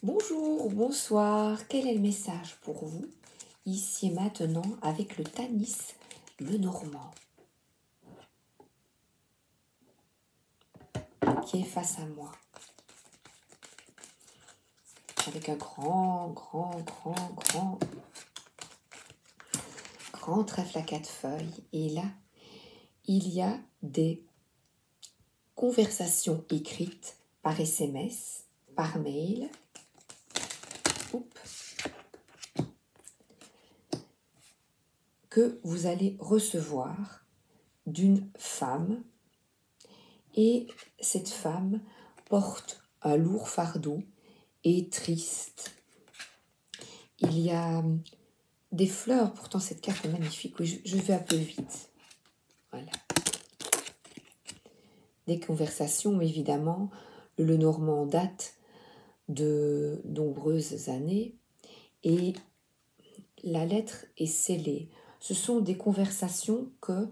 Bonjour, bonsoir, quel est le message pour vous, ici et maintenant, avec le Tanis, le Normand, qui est face à moi, avec un grand trèfle à 4 feuilles, et là, il y a des conversations écrites par SMS, par mail, que vous allez recevoir d'une femme, et cette femme porte un lourd fardeau et est triste. Il y a des fleurs, pourtant cette carte est magnifique. Oui, je vais un peu vite. Voilà. Des conversations, évidemment. Le Normand date de nombreuses années et la lettre est scellée. Ce sont des conversations que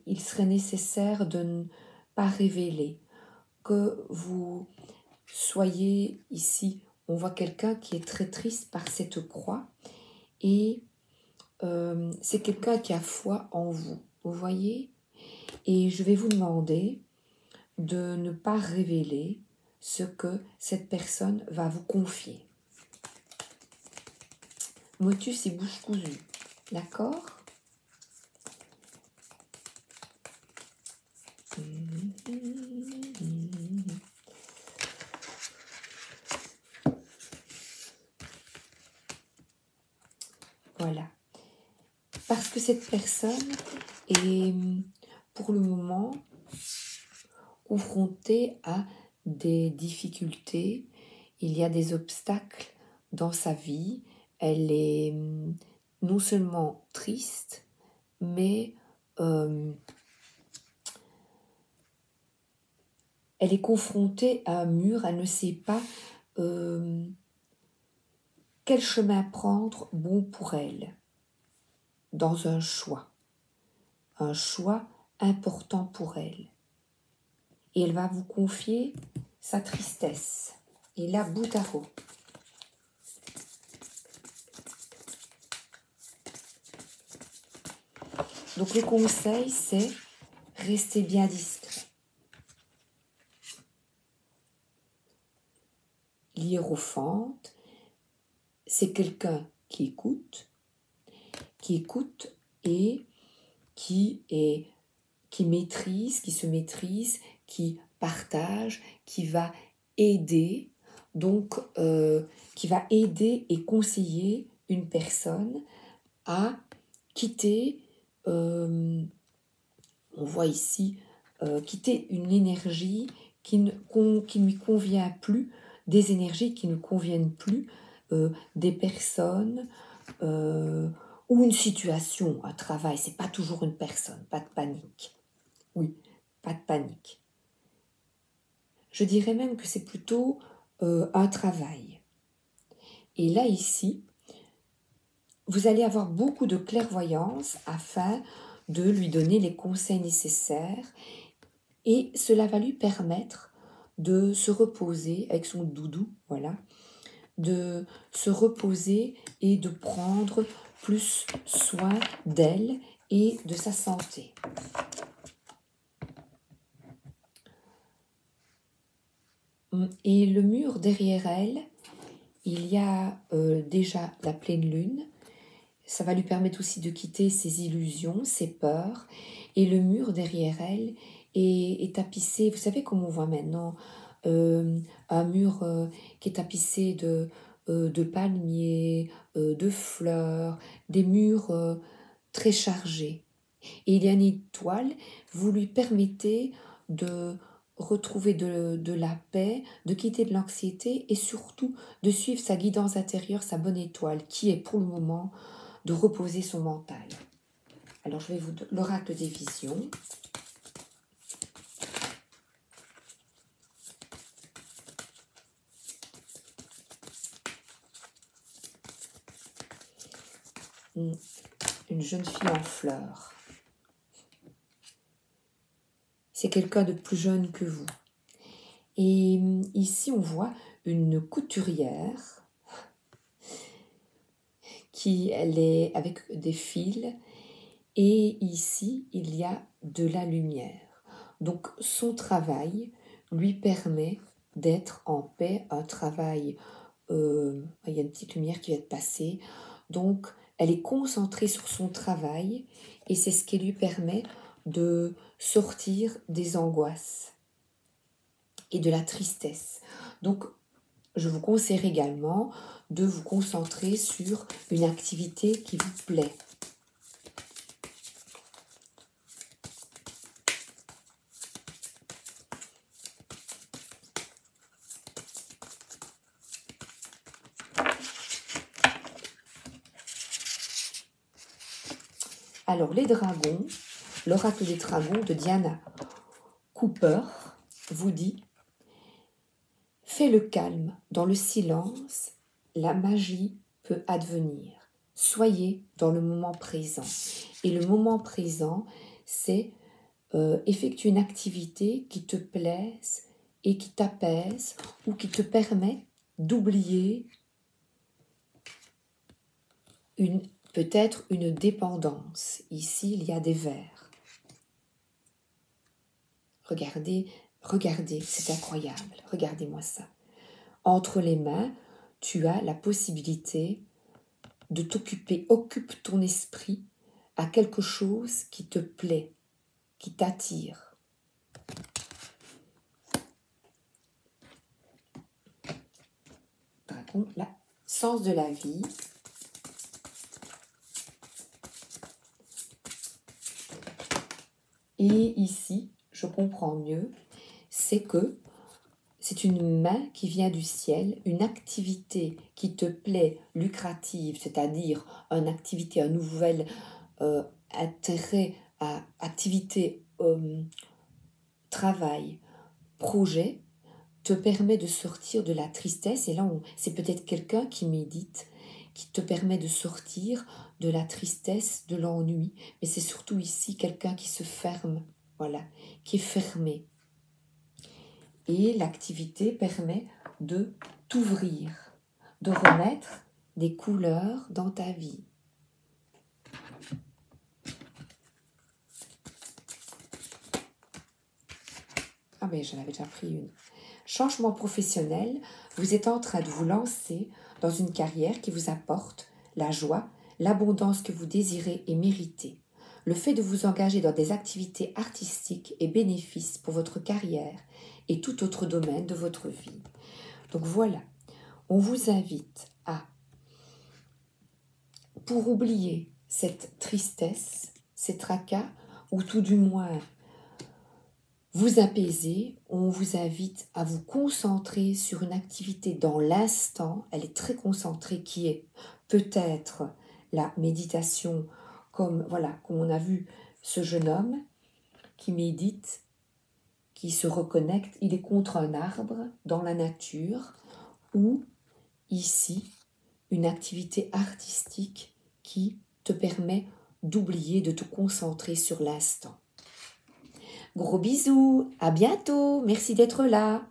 il serait nécessaire de ne pas révéler. Que vous soyez ici, on voit quelqu'un qui est très triste par cette croix et c'est quelqu'un qui a foi en vous, vous voyez? Et je vais vous demander de ne pas révéler ce que cette personne va vous confier. Motus et bouche cousue, d'accord? Voilà. Parce que cette personne est, pour le moment, confrontée à des difficultés. Il y a des obstacles dans sa vie. Elle est non seulement triste, mais elle est confrontée à un mur. Elle ne sait pas quel chemin prendre bon pour elle dans un choix important pour elle. Et elle va vous confier sa tristesse. Et là, bout à bout. Donc le conseil, c'est rester bien discret. L'hiérophante, c'est quelqu'un qui écoute et qui maîtrise, qui se maîtrise, qui partage, qui va aider, donc qui va aider et conseiller une personne à quitter, on voit ici, quitter une énergie qui ne lui convient plus, des énergies qui ne conviennent plus, des personnes ou une situation, un travail. C'est pas toujours une personne, pas de panique. Oui, pas de panique. Je dirais même que c'est plutôt un travail. Et là, ici, vous allez avoir beaucoup de clairvoyance afin de lui donner les conseils nécessaires et cela va lui permettre de se reposer avec son doudou, voilà, de se reposer et de prendre plus soin d'elle et de sa santé. Et le mur derrière elle, il y a déjà la pleine lune. Ça va lui permettre aussi de quitter ses illusions, ses peurs. Et le mur derrière elle est tapissé, vous savez comme on voit maintenant, un mur qui est tapissé de palmiers, de fleurs, des murs très chargés. Et il y a une étoile, vous lui permettez de retrouver de la paix, de quitter de l'anxiété et surtout de suivre sa guidance intérieure, sa bonne étoile, qui est pour le moment de reposer son mental. Alors je vais vous donner l'oracle des visions. Une jeune fille en fleurs. C'est quelqu'un de plus jeune que vous. Et ici, on voit une couturière qui elle est avec des fils et ici il y a de la lumière. Donc son travail lui permet d'être en paix, un travail, il y a une petite lumière qui vient de passer, donc elle est concentrée sur son travail et c'est ce qui lui permet de sortir des angoisses et de la tristesse. Donc je vous conseille également de vous concentrer sur une activité qui vous plaît. Alors les dragons, l'oracle des dragons de Diana Cooper vous dit: fais le calme, dans le silence, la magie peut advenir. Soyez dans le moment présent. Et le moment présent, c'est effectuer une activité qui te plaise et qui t'apaise ou qui te permet d'oublier peut-être une dépendance. Ici, il y a des vers. Regardez, c'est incroyable. Regardez-moi ça. Entre les mains, tu as la possibilité de t'occuper. Occupe ton esprit à quelque chose qui te plaît, qui t'attire. Dragon, la sens de la vie. Et ici, je comprends mieux, c'est que c'est une main qui vient du ciel, une activité qui te plaît, lucrative, c'est-à-dire une activité, un nouvel intérêt, activité, travail, projet, te permet de sortir de la tristesse. Et là, c'est peut-être quelqu'un qui médite, qui te permet de sortir de la tristesse, de l'ennui. Mais c'est surtout ici quelqu'un qui se ferme, voilà, qui est fermé. Et l'activité permet de t'ouvrir, de remettre des couleurs dans ta vie. Ah mais j'en avais déjà pris une. Changement professionnel, vous êtes en train de vous lancer dans une carrière qui vous apporte la joie, l'abondance que vous désirez et méritez. Le fait de vous engager dans des activités artistiques est bénéfice pour votre carrière et tout autre domaine de votre vie. Donc voilà, on vous invite à, pour oublier cette tristesse, ces tracas, ou tout du moins vous apaiser, on vous invite à vous concentrer sur une activité dans l'instant, elle est très concentrée, qui est peut-être la méditation, comme on a vu ce jeune homme qui médite, qui se reconnecte, il est contre un arbre dans la nature, ou ici, une activité artistique qui te permet d'oublier, de te concentrer sur l'instant. Gros bisous, à bientôt, merci d'être là.